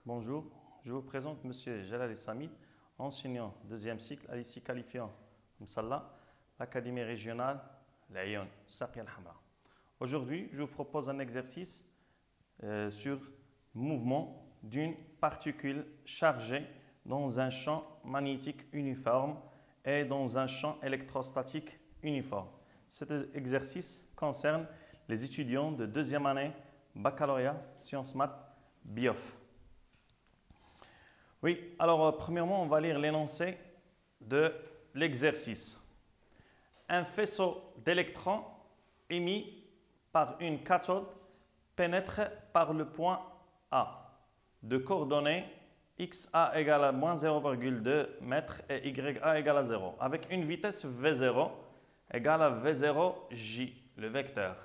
Bonjour, je vous présente M. Jalal Samid, enseignant deuxième cycle à l'ICI qualifiant Msalla, l'Académie régionale Laayoune, Saqi al-Hamra. Aujourd'hui, je vous propose un exercice sur mouvement d'une particule chargée dans un champ magnétique uniforme et dans un champ électrostatique uniforme. Cet exercice concerne les étudiants de deuxième année baccalauréat sciences maths BIOF. Oui, alors premièrement, on va lire l'énoncé de l'exercice. Un faisceau d'électrons émis par une cathode pénètre par le point A de coordonnées xa égale à moins 0,2 m et ya égale à 0 avec une vitesse v0 égale à v0j, le vecteur,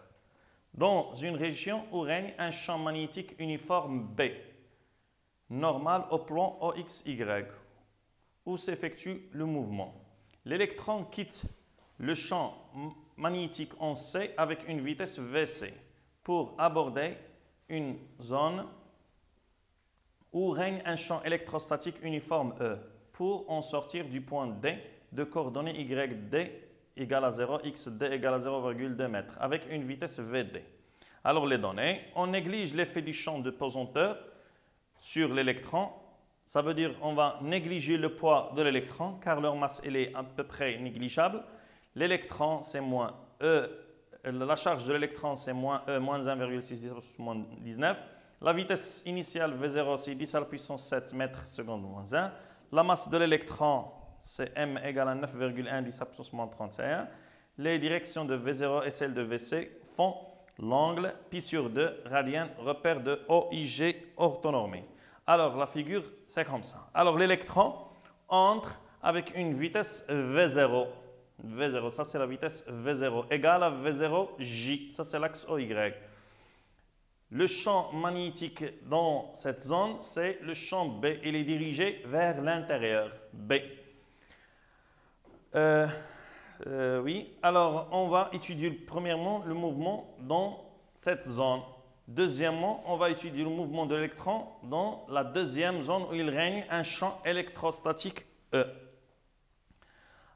dans une région où règne un champ magnétique uniforme B, normal au plan OXY, où s'effectue le mouvement. L'électron quitte le champ magnétique en C avec une vitesse Vc pour aborder une zone où règne un champ électrostatique uniforme E pour en sortir du point D de coordonnées YD égale à 0, XD égale à 0,2 m avec une vitesse VD. Alors les données, on néglige l'effet du champ de pesanteur sur l'électron. Ça veut dire qu'on va négliger le poids de l'électron car leur masse elle est à peu près négligeable. L'électron c'est moins E, la charge de l'électron c'est moins E moins 1,6 moins 19. La vitesse initiale V0 c'est 10 à la puissance 7 mètres seconde moins 1. La masse de l'électron c'est M égale à 9,1 10 à la puissance moins 31. Les directions de V0 et celles de VC font l'angle pi sur 2 radian, repère de OIG orthonormé. Alors la figure c'est comme ça. Alors l'électron entre avec une vitesse V0. V0, ça c'est la vitesse V0 égale à V0J, ça c'est l'axe OY. Le champ magnétique dans cette zone, c'est le champ B. Il est dirigé vers l'intérieur, B. Oui, alors on va étudier premièrement le mouvement dans cette zone. Deuxièmement, on va étudier le mouvement de l'électron dans la deuxième zone où il règne un champ électrostatique E.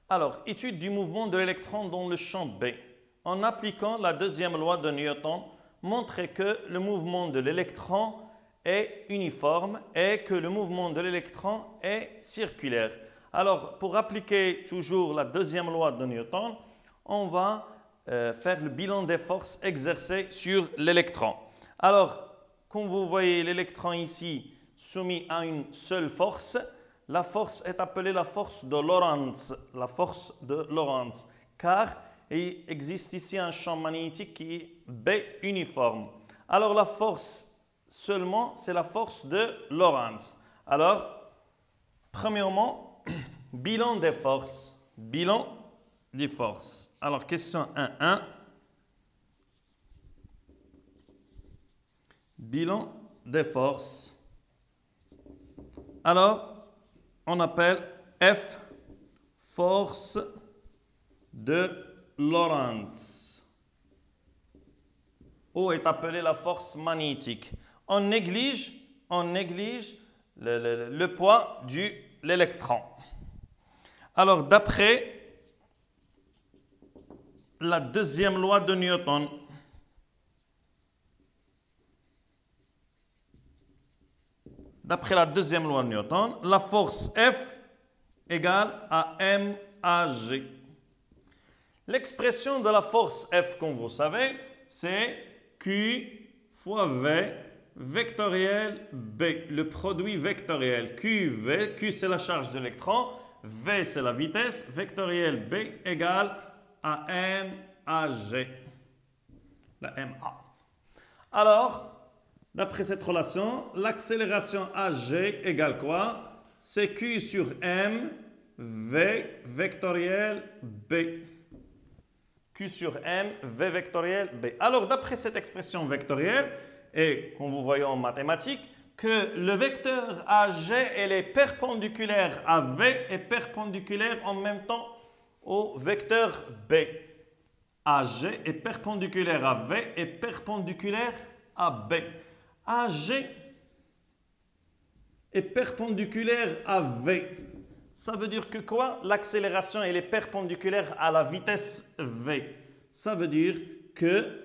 Alors, étude du mouvement de l'électron dans le champ B. En appliquant la deuxième loi de Newton, montrer que le mouvement de l'électron est uniforme et que le mouvement de l'électron est circulaire. Alors, pour appliquer toujours la deuxième loi de Newton, on va faire le bilan des forces exercées sur l'électron. Alors, comme vous voyez l'électron ici soumis à une seule force, la force est appelée la force de Lorentz, car il existe ici un champ magnétique qui est B uniforme. Alors la force seulement, c'est la force de Lorentz. Alors, premièrement, bilan des forces. Bilan des forces. Alors, question 1.1. Bilan des forces. Alors, on appelle F force de Lorentz. O est appelée la force magnétique. On néglige le poids de l'électron. Alors, d'après la deuxième loi de Newton, la force F égale à MAG. L'expression de la force F, comme vous savez, c'est Q fois V vectoriel B, le produit vectoriel. Q c'est la charge de l'électron, V c'est la vitesse, vectoriel B égale à MAG, la MA. Alors, d'après cette relation, l'accélération AG égale quoi? C'est Q sur M, V vectoriel B. Q sur M, V vectoriel B. Alors, d'après cette expression vectorielle, et comme vous voyez en mathématiques, que le vecteur AG elle est perpendiculaire à V et perpendiculaire en même temps au vecteur B. AG est perpendiculaire à V et perpendiculaire à B. AG est perpendiculaire à V. Ça veut dire que quoi? L'accélération elle est perpendiculaire à la vitesse V. Ça veut dire que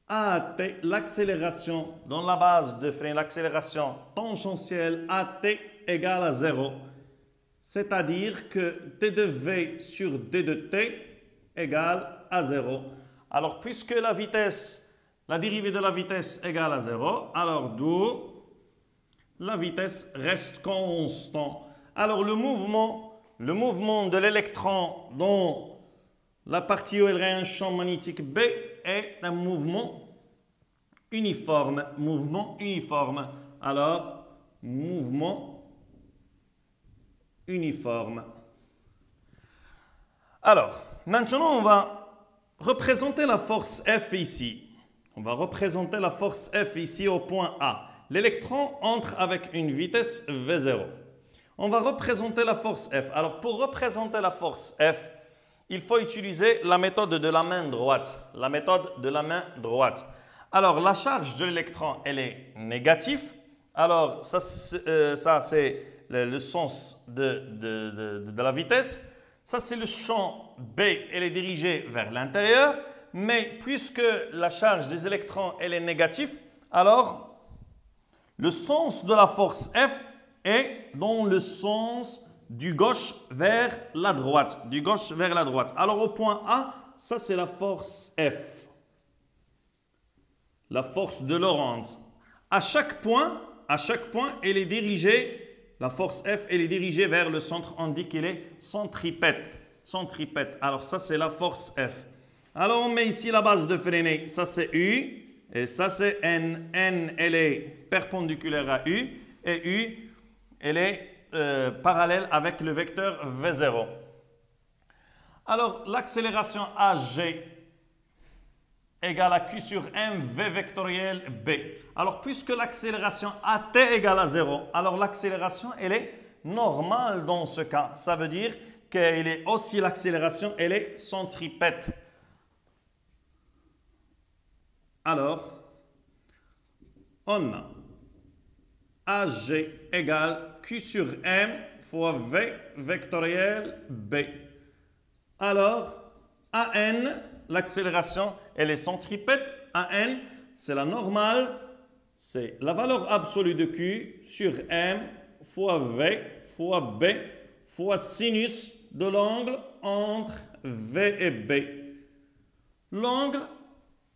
AT, l'accélération dans la base de frein, l'accélération tangentielle AT égale à 0. C'est-à-dire que T de V sur D de T égale à 0. Alors, puisque la vitesse, la dérivée de la vitesse égale à 0, alors d'où la vitesse reste constant. Alors, le mouvement de l'électron dans la partie où il y a un champ magnétique B est un mouvement uniforme. Mouvement uniforme. Alors, mouvement uniforme. Alors, maintenant, on va représenter la force F ici. On va représenter la force F ici au point A. L'électron entre avec une vitesse V0. On va représenter la force F. Alors, pour représenter la force F, il faut utiliser la méthode de la main droite. La méthode de la main droite. Alors, la charge de l'électron, elle est négative. Alors, ça c'est le sens de la vitesse. Ça, c'est le champ B, elle est dirigée vers l'intérieur. Mais puisque la charge des électrons, elle est négative, alors le sens de la force F est dans le sens du gauche vers la droite. Du gauche vers la droite. Alors, au point A, ça, c'est la force F. La force de Lorentz. À chaque point, elle est dirigée, la force F, elle est dirigée vers le centre. On dit qu'elle est centripète. Centripète. Alors, ça, c'est la force F. Alors, on met ici la base de freinée. Ça, c'est U. Et ça, c'est N. N, elle est perpendiculaire à U. Et U, elle est parallèle avec le vecteur V0. Alors, l'accélération AG égale à Q sur M V vectoriel B. Alors, puisque l'accélération AT égale à 0, alors l'accélération, elle est normale dans ce cas. Ça veut dire qu'elle est aussi l'accélération, elle est centripète. Alors, on a AG égale Q sur M fois V vectoriel B. Alors, AN, l'accélération, elle est centripète. AN, c'est la normale, c'est la valeur absolue de Q sur M fois V fois B fois sinus de l'angle entre V et B. L'angle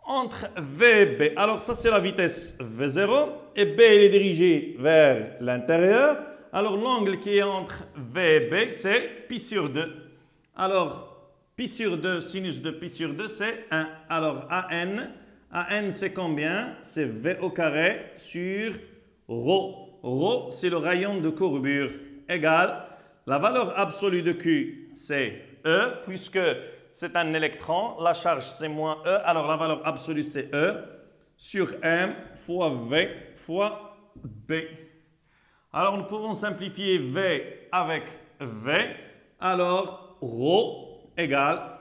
entre V et B. Alors, ça, c'est la vitesse V0 et B, elle est dirigée vers l'intérieur. Alors, l'angle qui est entre V et B, c'est pi sur 2. Alors, pi sur 2, sinus de pi sur 2, c'est 1. Alors, AN, c'est combien? C'est V au carré sur ρ. ρ, c'est le rayon de courbure, égale la valeur absolue de Q, c'est E, puisque c'est un électron, la charge c'est moins E, alors la valeur absolue c'est E, sur M fois V fois B. Alors nous pouvons simplifier V avec V, alors ρ égale,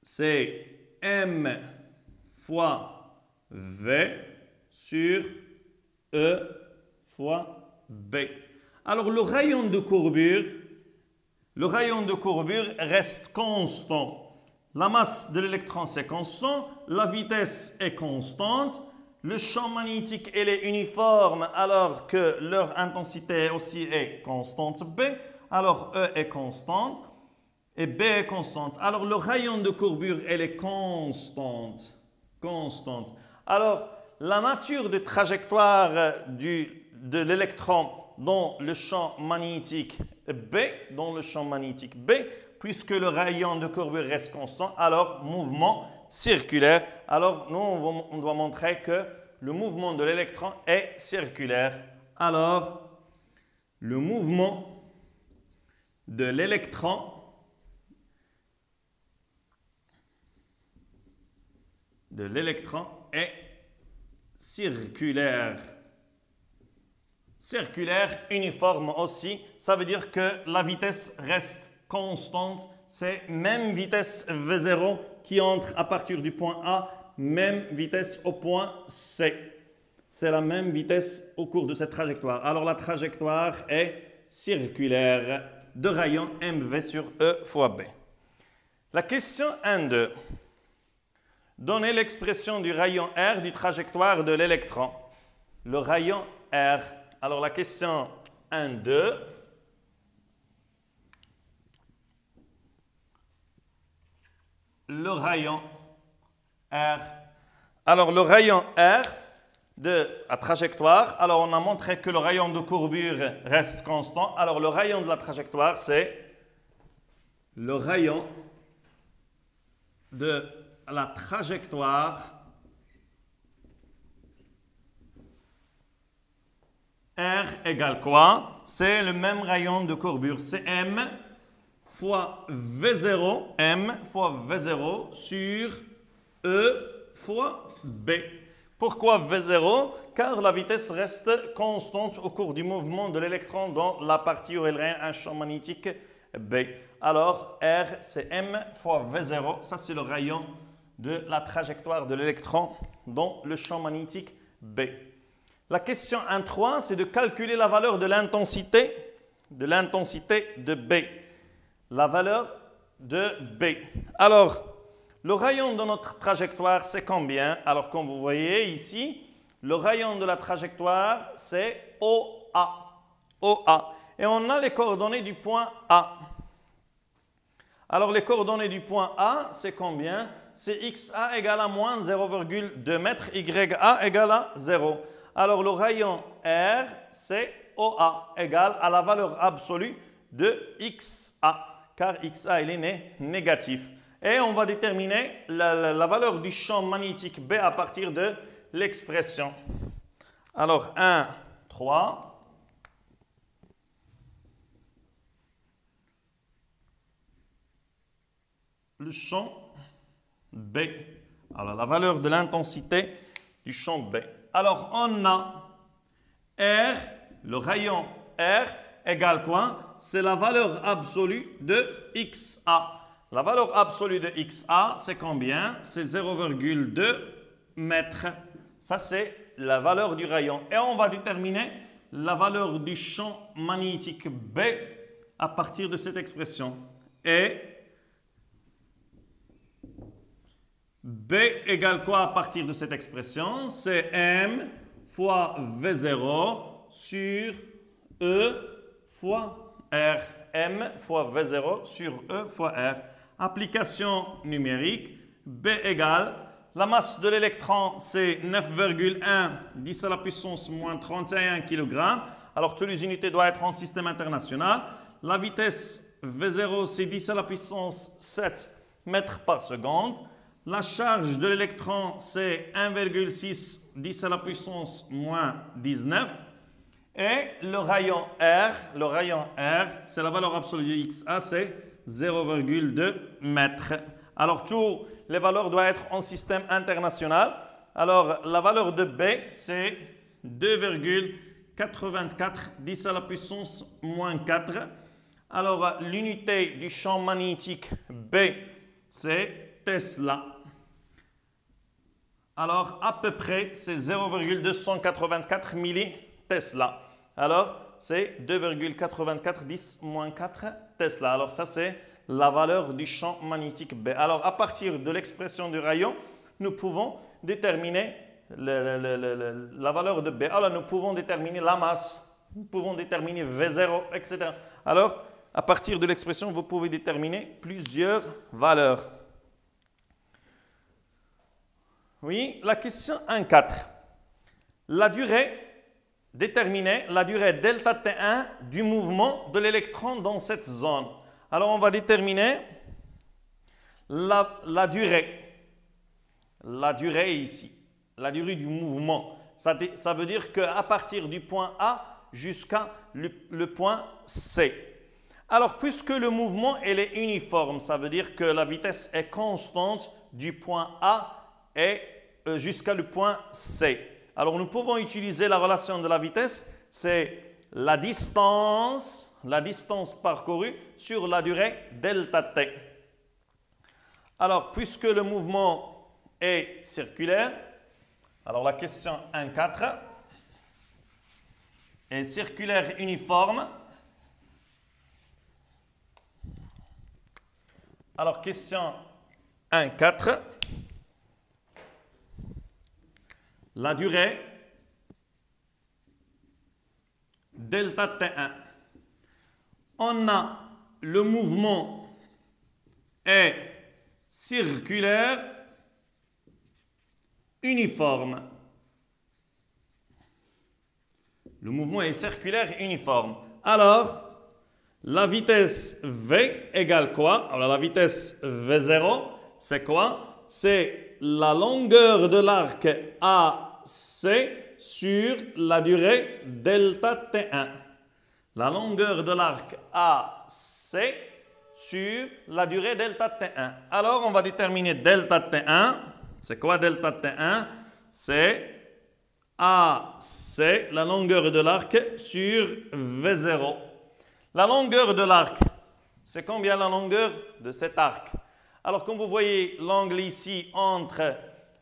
c'est M fois V sur E fois B. Alors le rayon de courbure reste constant. La masse de l'électron c'est constant, la vitesse est constante, le champ magnétique elle est uniforme alors que leur intensité aussi est constante B. Alors E est constante et B est constante. Alors le rayon de courbure elle est constante. Alors la nature de trajectoire de l'électron dans le champ magnétique B, puisque le rayon de courbure reste constant, alors mouvement circulaire. Alors nous, on doit montrer que le mouvement de l'électron est circulaire. Alors, le mouvement de l'électron est circulaire. Circulaire, uniforme aussi, ça veut dire que la vitesse reste constante. C'est même vitesse V0 qui entre à partir du point A, même vitesse au point C. c'est la même vitesse au cours de cette trajectoire. Alors la trajectoire est circulaire de rayon mv sur E fois B. La question 1.2. Donnez l'expression du rayon R du trajectoire de l'électron. Le rayon R. Alors la question 1.2. Le rayon R. Alors le rayon R de la trajectoire, alors on a montré que le rayon de courbure reste constant. Alors le rayon de la trajectoire, c'est le rayon de la trajectoire R égale quoi? C'est le même rayon de courbure, c'est M fois V0, M fois V0 sur E fois B. Pourquoi V0? Car la vitesse reste constante au cours du mouvement de l'électron dans la partie où il règne un champ magnétique B. Alors, R, c'est M fois V0. Ça, c'est le rayon de la trajectoire de l'électron dans le champ magnétique B. La question 1.3, c'est de calculer la valeur de l'intensité de B. La valeur de B. Alors, le rayon de notre trajectoire, c'est combien? Alors, comme vous voyez ici, le rayon de la trajectoire, c'est OA. OA. Et on a les coordonnées du point A. Alors, les coordonnées du point A, c'est combien? C'est XA égale à moins 0,2 mètres, YA égale à 0. Alors, le rayon R, c'est OA égale à la valeur absolue de XA, car XA, il est négatif. Et on va déterminer la valeur du champ magnétique B à partir de l'expression. Alors, 1, 3. Le champ B. Alors, la valeur de l'intensité du champ B. Alors, on a R, le rayon R, égale quoi? C'est la valeur absolue de XA. La valeur absolue de XA, c'est combien? C'est 0,2 mètres. Ça, c'est la valeur du rayon. Et on va déterminer la valeur du champ magnétique B à partir de cette expression. Et B égale quoi à partir de cette expression? C'est M fois V0 sur E fois R. M fois V0 sur E fois R. Application numérique, B égale, la masse de l'électron, c'est 9,1 10 à la puissance moins 31 kg. Alors, toutes les unités doivent être en système international. La vitesse V0, c'est 10 à la puissance 7 mètres par seconde. La charge de l'électron, c'est 1,6 10 à la puissance moins 19. Et le rayon R, c'est la valeur absolue de XA, c'est 0,2 mètres. Alors, toutes les valeurs doivent être en système international. Alors, la valeur de B, c'est 2,84 10 à la puissance moins 4. Alors, l'unité du champ magnétique B, c'est Tesla. Alors, à peu près, c'est 0,284 millitesla. Alors, c'est 2,84 10 moins 4 Tesla. Alors, ça, c'est la valeur du champ magnétique B. Alors, à partir de l'expression du rayon, nous pouvons déterminer la valeur de B. Alors, nous pouvons déterminer la masse, nous pouvons déterminer V0, etc. Alors, à partir de l'expression, vous pouvez déterminer plusieurs valeurs. Oui, la question 1.4. La durée, déterminer la durée delta T1 du mouvement de l'électron dans cette zone. Alors, on va déterminer la durée. La durée ici, la durée du mouvement. Ça veut dire qu'à partir du point A jusqu'à le point C. Alors, puisque le mouvement elle est uniforme, ça veut dire que la vitesse est constante du point A et jusqu'à le point C. Alors, nous pouvons utiliser la relation de la vitesse, c'est la distance parcourue sur la durée delta T. Alors, puisque le mouvement est circulaire, Alors la question 1.4 est circulaire uniforme. Alors question 1.4. La durée delta T1. On a le mouvement est circulaire uniforme. Le mouvement est circulaire uniforme. Alors, la vitesse V égale quoi? Alors, la vitesse V0, c'est quoi? C'est la longueur de l'arc AC sur la durée delta T1. La longueur de l'arc AC sur la durée delta T1. Alors, on va déterminer delta T1. C'est quoi delta T1? C'est AC, la longueur de l'arc, sur V0. La longueur de l'arc, c'est combien la longueur de cet arc? Alors, comme vous voyez, l'angle ici entre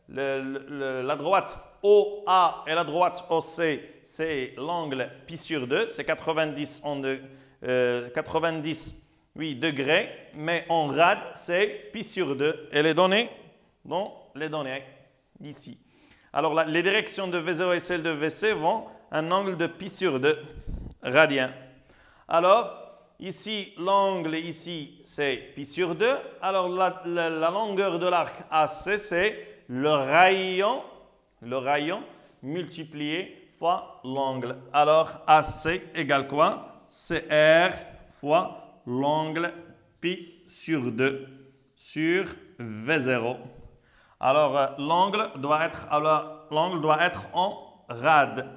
la droite OA et la droite OC, c'est l'angle pi sur 2, c'est 90 degrés, mais en rad, c'est pi sur 2. Et les données, les données ici. Alors, les directions de V0 et celles de VC vont à un angle de pi sur 2 radiens. Alors, ici, l'angle ici, c'est pi sur 2. Alors, la longueur de l'arc AC, c'est le rayon multiplié fois l'angle. Alors, AC égale quoi? C'est R fois l'angle pi sur 2 sur V0. Alors, l'angle doit être en rad.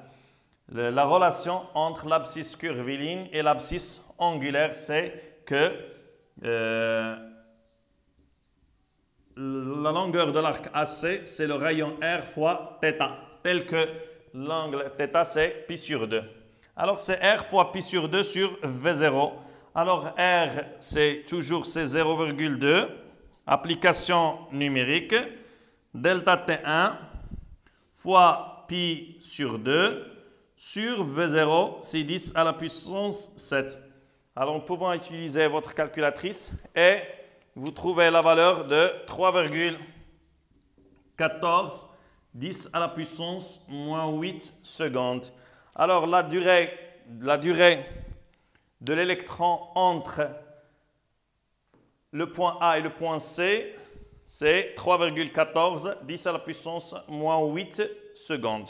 La relation entre l'abscisse curviligne et l'abscisse angulaire, c'est que la longueur de l'arc AC, c'est le rayon R fois θ, tel que l'angle θ, c'est pi sur 2. Alors, c'est R fois pi sur 2 sur V0. Alors, R, c'est toujours 0,2. Application numérique. Delta T1 fois pi sur 2 sur V0, c'est 10 à la puissance 7. Alors, nous pouvons utiliser votre calculatrice et vous trouvez la valeur de 3,14 10 à la puissance moins 8 secondes. Alors, la durée de l'électron entre le point A et le point C, c'est 3,14 10 à la puissance moins 8 secondes.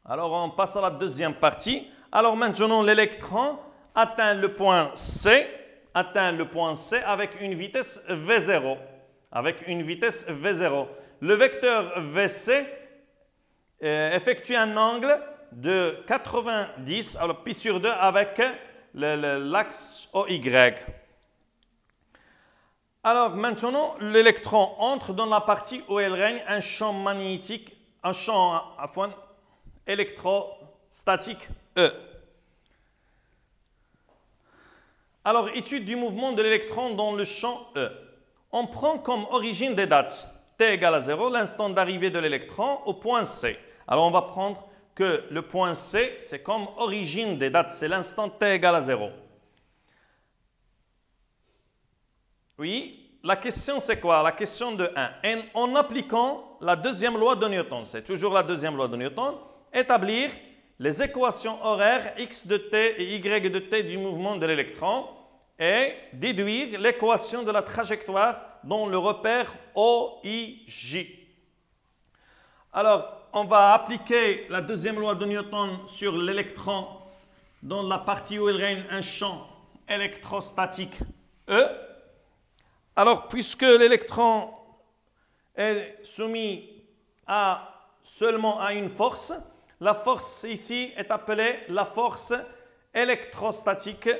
Alors, on passe à la deuxième partie. Alors, maintenant, l'électron atteint le point C avec une vitesse V0. Le vecteur VC effectue un angle de 90, alors pi sur 2 avec l'axe OY. Alors maintenant, l'électron entre dans la partie où il règne un champ magnétique, un champ électrostatique E. Alors, étude du mouvement de l'électron dans le champ E. On prend comme origine des dates t égale à 0, l'instant d'arrivée de l'électron au point C. Alors, on va prendre que le point C, c'est comme origine des dates, c'est l'instant t égale à 0. Oui, la question c'est quoi? La question de 1. En appliquant la deuxième loi de Newton, c'est toujours la deuxième loi de Newton, établir les équations horaires x de t et y de t du mouvement de l'électron et déduire l'équation de la trajectoire dans le repère OIJ. Alors, on va appliquer la deuxième loi de Newton sur l'électron dans la partie où il règne un champ électrostatique E. Alors, puisque l'électron est soumis seulement à une force, la force ici est appelée la force électrostatique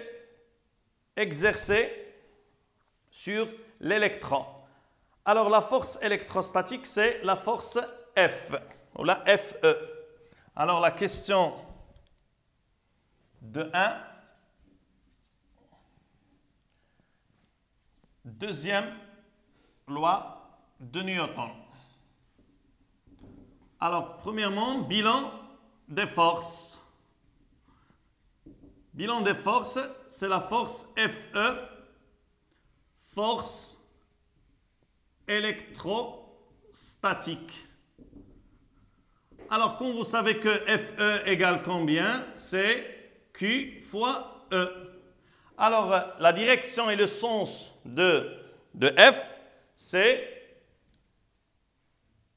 exercée sur l'électron. Alors, la force électrostatique, c'est la force F, ou la FE. Alors, la question de 1. Deuxième loi de Newton. Alors, premièrement, bilan des forces. Bilan des forces, c'est la force FE, force électrostatique. Alors, comme vous savez que FE égale combien? C'est Q fois E. Alors, la direction et le sens de F, c'est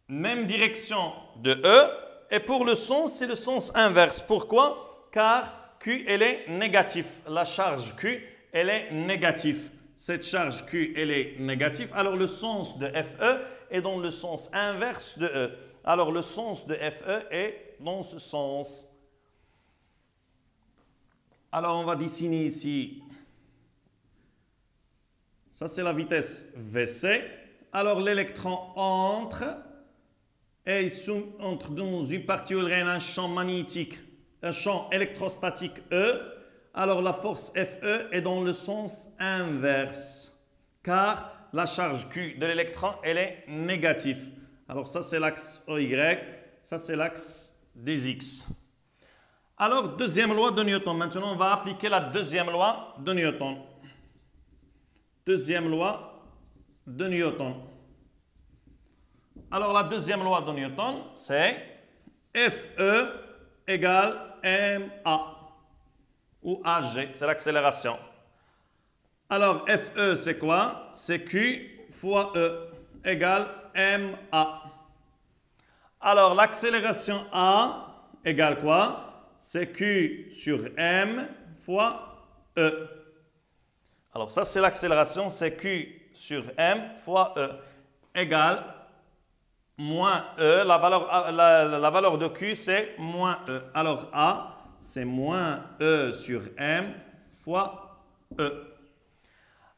même direction de E. Et pour le sens, c'est le sens inverse. Pourquoi? Car Q, elle est négative. La charge Q, elle est négative. Cette charge Q, elle est négative. Alors, le sens de FE est dans le sens inverse de E. Alors, le sens de FE est dans ce sens. Alors, on va dessiner ici. Ça, c'est la vitesse VC. Alors, l'électron entre et entre dans une partie où il y a un champ magnétique, un champ électrostatique E. Alors, la force FE est dans le sens inverse, car la charge Q de l'électron, elle est négative. Alors, ça, c'est l'axe OY, ça, c'est l'axe des X. Alors, deuxième loi de Newton. Maintenant, on va appliquer la deuxième loi de Newton. Deuxième loi de Newton. Alors, la deuxième loi de Newton, c'est FE égale ma, ou AG, c'est l'accélération. Alors, FE, c'est quoi? C'est Q fois E égale ma. Alors, l'accélération A égale quoi? C'est Q sur M fois E. Alors, ça, c'est l'accélération, c'est Q sur M fois E égale moins E. La valeur de Q, c'est moins E. Alors, A, c'est moins E sur M fois E.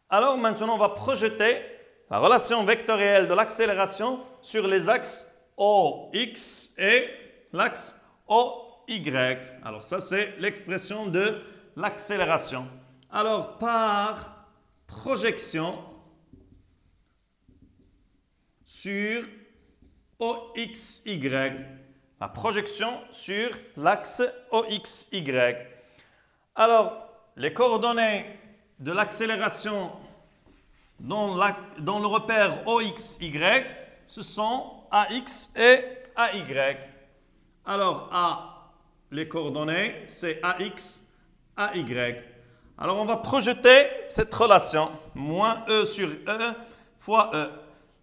Alors, maintenant, on va projeter la relation vectorielle de l'accélération sur les axes OX et l'axe OY. Alors, ça, c'est l'expression de l'accélération. Alors, par projection sur OXY, la projection sur l'axe OXY. Alors, les coordonnées de l'accélération dans le repère OXY, ce sont AX et AY. Alors, A, les coordonnées, c'est AX, AY. Alors, on va projeter cette relation, moins E sur E fois E.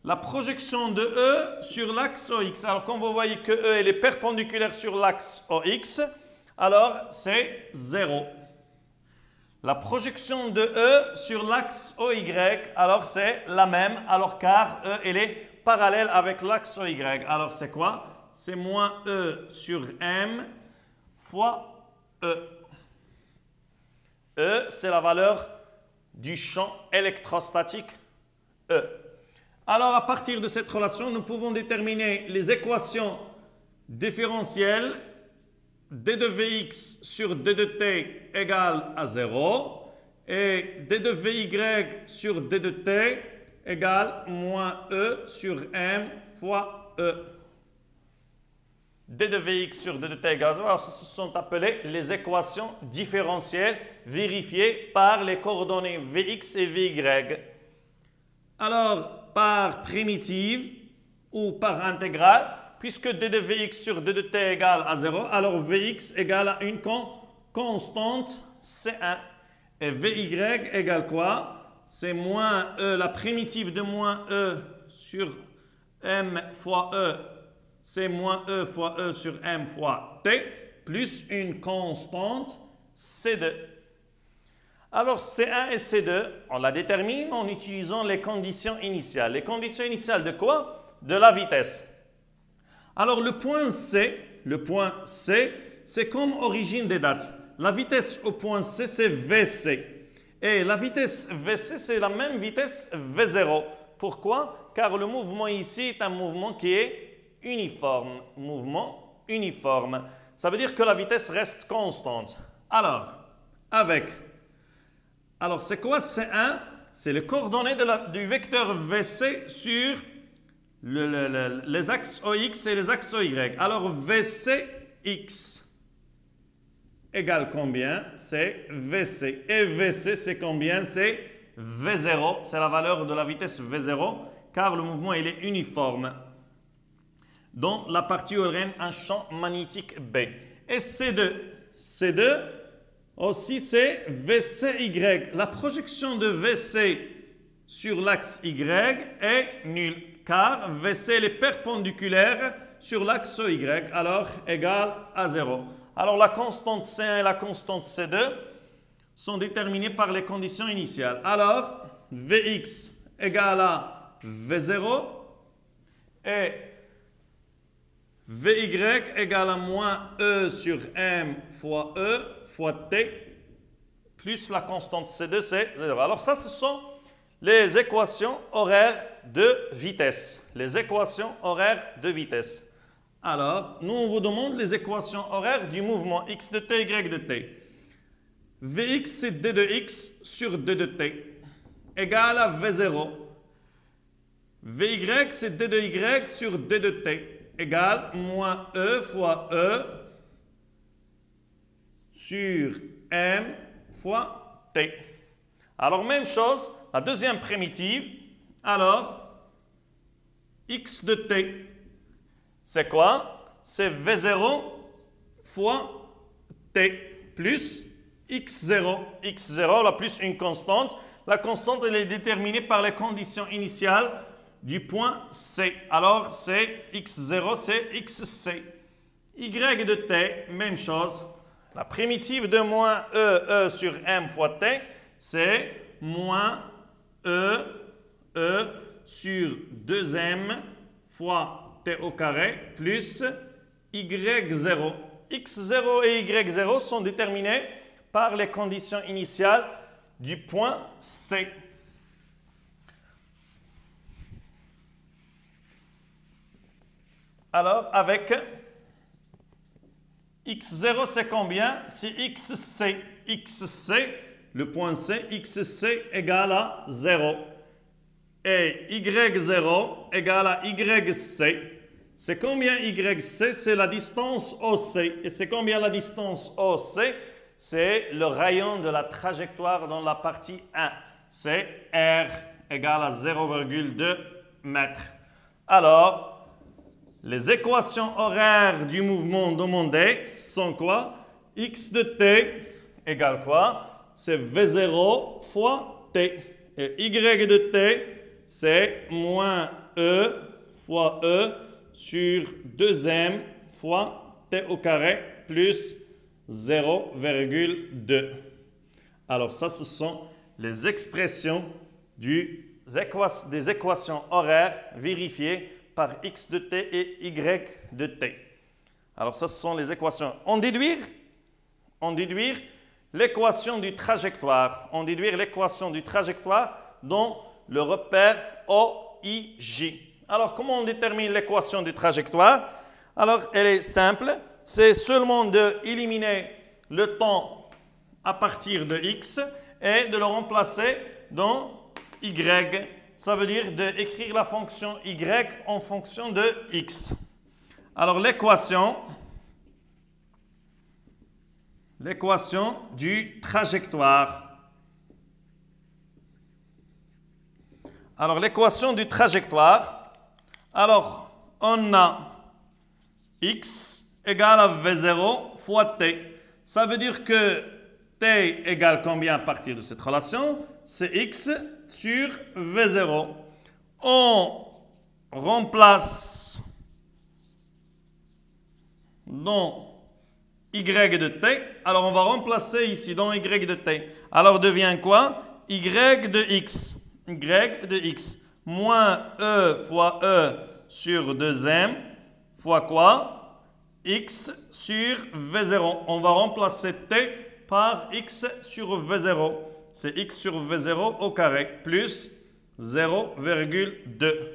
La projection de E sur l'axe OX. Alors, comme vous voyez que E elle est perpendiculaire sur l'axe OX, alors c'est 0. La projection de E sur l'axe OY, alors c'est la même, alors car E elle est parallèle avec l'axe OY. Alors, c'est quoi? C'est moins E sur M fois E. E, c'est la valeur du champ électrostatique E. Alors, à partir de cette relation, nous pouvons déterminer les équations différentielles d de Vx sur d de t égale à 0 et d de Vy sur d de t égale moins E sur M fois E. d de Vx sur d de t égale à 0, alors ce sont appelées les équations différentielles vérifiées par les coordonnées Vx et Vy. Alors, par primitive ou par intégrale, puisque d de Vx sur d de t égale à 0, alors Vx égale à une constante C1. Et Vy égale quoi? C'est moins E, la primitive de moins E sur M fois E, c'est moins E fois E sur M fois T, plus une constante C2. Alors, C1 et C2, on la détermine en utilisant les conditions initiales. Les conditions initiales de quoi? De la vitesse. Alors, le point C, c'est comme origine des dates. La vitesse au point C, c'est VC. Et la vitesse VC, c'est la même vitesse V0. Pourquoi? Car le mouvement ici est un mouvement qui est uniforme. Mouvement uniforme. Ça veut dire que la vitesse reste constante. Alors, c'est quoi C1? C'est les coordonnées du vecteur VC sur les axes OX et les axes OY. Alors VCX égale combien? C'est VC. Et VC, c'est combien? C'est V0. C'est la valeur de la vitesse V0, car le mouvement il est uniforme. Dans la partie où il règne un champ magnétique B. Et C2 aussi, c'est VCY. La projection de VC sur l'axe Y est nulle, car VC est perpendiculaire sur l'axe Y, alors égal à 0. Alors la constante C1 et la constante C2 sont déterminées par les conditions initiales. Alors Vx égale à V0 et Vy égale à moins E sur M fois E fois T plus la constante C2, c'est 0. Alors ça, ce sont les équations horaires de vitesse. Les équations horaires de vitesse. Alors, nous, on vous demande les équations horaires du mouvement x de t, y de t. Vx, c'est d de x sur d de t, égale à v0. Vy, c'est d de y sur d de t, égale moins e fois e sur m fois t. Alors, même chose, la deuxième primitive. Alors, x de t, c'est quoi? C'est v0 fois t plus x0. x0, là, plus une constante. La constante, elle est déterminée par les conditions initiales du point C. Alors, c'est x0, c'est xc. Y de t, même chose. La primitive de moins e sur m fois t, c'est moins e sur 2m fois t au carré plus y0. x0 et y0 sont déterminés par les conditions initiales du point C. Alors, avec x0, c'est combien? C'est xc. xc, le point C, xc égale à 0. Et y0 égale à yc. C'est combien yc? C'est la distance OC. Et c'est combien la distance OC? C'est le rayon de la trajectoire dans la partie 1. C'est R égale à 0,2 mètres. Alors, les équations horaires du mouvement demandé sont quoi? X de t égale quoi? C'est V0 fois t. Et Y de t, c'est moins E fois E sur 2m fois t au carré plus 0,2. Alors ça, ce sont les expressions des équations horaires vérifiées par x de t et y de t. Alors ça, ce sont les équations. En déduire l'équation du trajectoire. En déduire l'équation du trajectoire dans le repère OIJ. Alors, comment on détermine l'équation du trajectoire? Alors, elle est simple. C'est seulement d'éliminer le temps à partir de x et de le remplacer dans y. Ça veut dire d'écrire la fonction y en fonction de x. Alors, l'équation du trajectoire. Alors, l'équation du trajectoire. Alors, on a x égale à v0 fois t. Ça veut dire que t égale combien à partir de cette relation? C'est x sur v0. On remplace dans y de t. Alors, on va remplacer ici dans y de t. Alors, devient quoi? Y de x. Y de x. Moins e fois e sur 2m fois quoi? X sur V0. On va remplacer t par x sur V0. C'est x sur V0 au carré plus 0,2.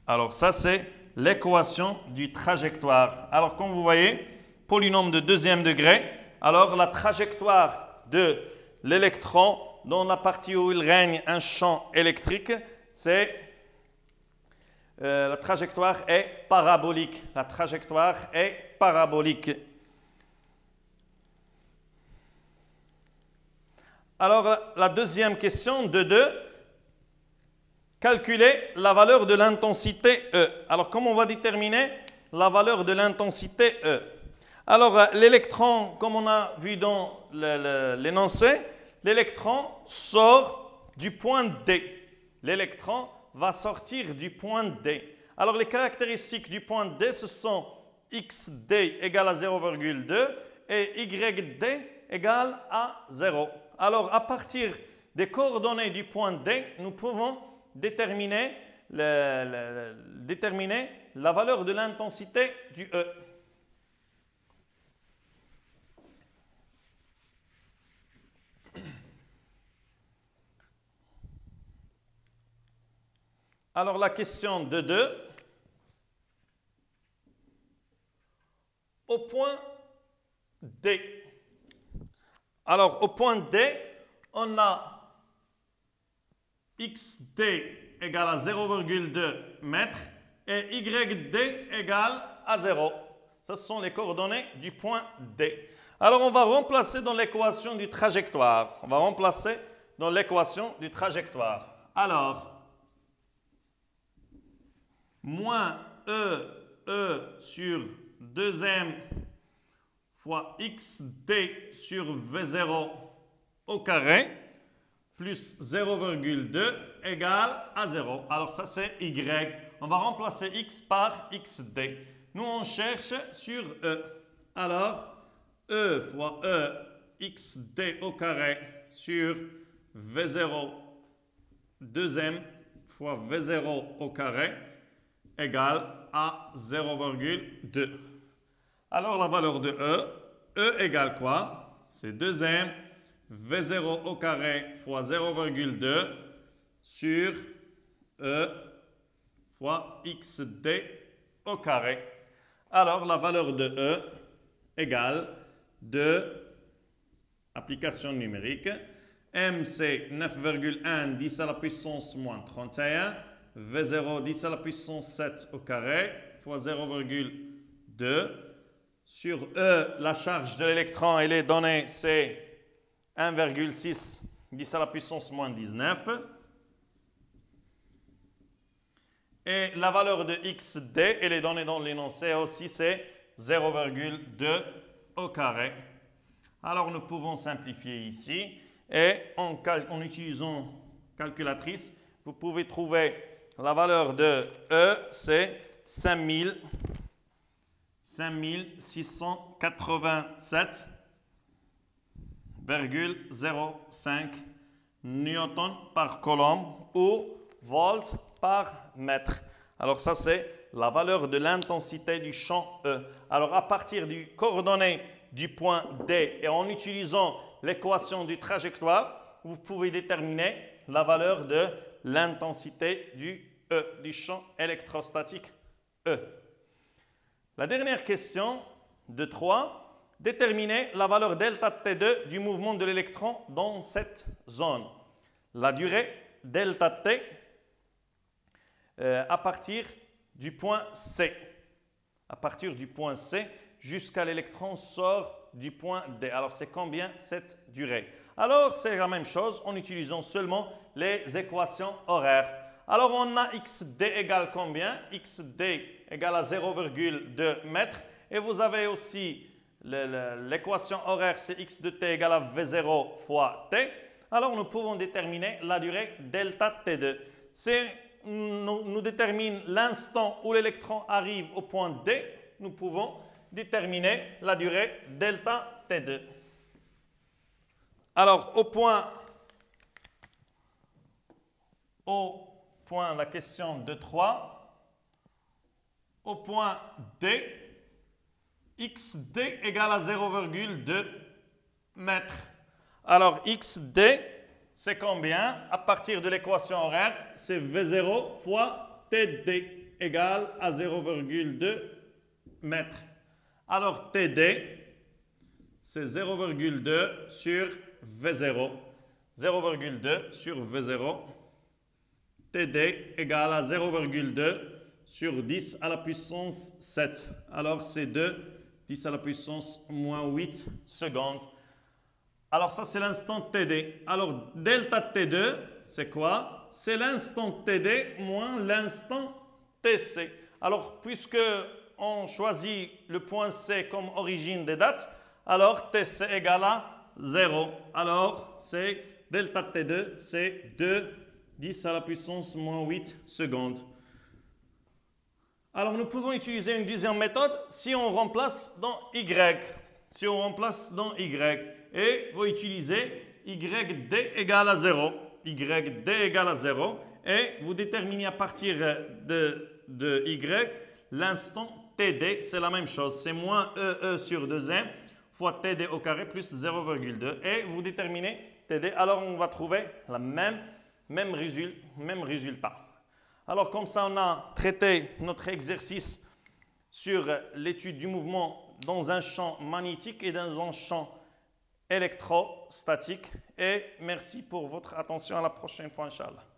Alors ça, c'est l'équation du trajectoire. Alors comme vous voyez, polynôme de deuxième degré. Alors la trajectoire de l'électron dans la partie où il règne un champ électrique, c'est la trajectoire est parabolique. La trajectoire est parabolique. Alors, la deuxième question de 2. Calculer la valeur de l'intensité E. Alors, comment on va déterminer la valeur de l'intensité E? Alors, l'électron, comme on a vu dans l'énoncé, l'électron sort du point D. L'électron va sortir du point D. Alors, les caractéristiques du point D, ce sont XD égale à 0,2 et YD égale à 0. Alors, à partir des coordonnées du point D, nous pouvons déterminer la valeur de l'intensité du E. Alors, la question de 2. Au point D. Alors, au point D, on a XD égale à 0,2 mètres et YD égale à 0. Ce sont les coordonnées du point D. Alors, on va remplacer dans l'équation du trajectoire. On va remplacer dans l'équation du trajectoire. Alors, moins E sur 2m fois XD sur V0 au carré plus 0,2 égale à 0. Alors ça c'est Y. On va remplacer X par XD. Nous on cherche sur E. Alors E fois E XD au carré sur V0 2m fois V0 au carré égale à 0,2. Alors la valeur de E égale quoi? C'est 2m V0 au carré fois 0,2 sur E fois XD au carré. Alors la valeur de E égale de application numérique. M c'est 9,1 10 à la puissance moins 31. V0 10 à la puissance 7 au carré fois 0,2. Sur E, la charge de l'électron, elle est donnée, c'est 1,6 10 à la puissance moins 19. Et la valeur de XD, elle est donnée dans l'énoncé aussi, c'est 0,2 au carré. Alors nous pouvons simplifier ici. Et en utilisant calculatrice, vous pouvez trouver la valeur de E, c'est 5687,05 newtons par coulomb ou volts par mètre. Alors ça c'est la valeur de l'intensité du champ E. Alors à partir du coordonnées du point D et en utilisant l'équation du trajectoire, vous pouvez déterminer la valeur de l'intensité du E, du champ électrostatique E. La dernière question de 3, déterminer la valeur delta T2 du mouvement de l'électron dans cette zone. La durée delta T à partir du point C. À partir du point C jusqu'à l'électron sort du point D. Alors, c'est combien cette durée? Alors, c'est la même chose en utilisant seulement les équations horaires. Alors, on a XD égale combien? XD égale à 0,2 mètres. Et vous avez aussi l'équation horaire, c'est X de T égale à V0 fois T. Alors, nous pouvons déterminer la durée delta T2. Nous détermine l'instant où l'électron arrive au point D. Nous pouvons déterminer la durée delta T2. Alors, au point, la question de 3, au point D, XD égale à 0,2 mètres. Alors, XD, c'est combien? À partir de l'équation horaire, c'est V0 fois TD égale à 0,2 mètres. Alors, TD, c'est 0,2 sur V0. 0,2 sur V0. TD égale à 0,2 sur 10 à la puissance 7. Alors, c'est 2, 10 à la puissance moins 8 secondes. Alors, ça, c'est l'instant TD. Alors, delta T2, c'est quoi? C'est l'instant TD moins l'instant TC. Alors, puisque on choisit le point C comme origine des dates, alors TC égale à 0. Alors, c'est delta T2, c'est 2, 10 à la puissance moins 8 secondes. Alors, nous pouvons utiliser une deuxième méthode si on remplace dans Y. Si on remplace dans Y. Et vous utilisez YD égale à 0. YD égale à 0. Et vous déterminez à partir de Y l'instant TD. C'est la même chose. C'est moins EE sur 2M fois TD au carré plus 0,2. Et vous déterminez TD. Alors, on va trouver le même résultat. Alors, comme ça, on a traité notre exercice sur l'étude du mouvement dans un champ magnétique et dans un champ électrostatique. Et merci pour votre attention. À la prochaine fois, Inch'Allah.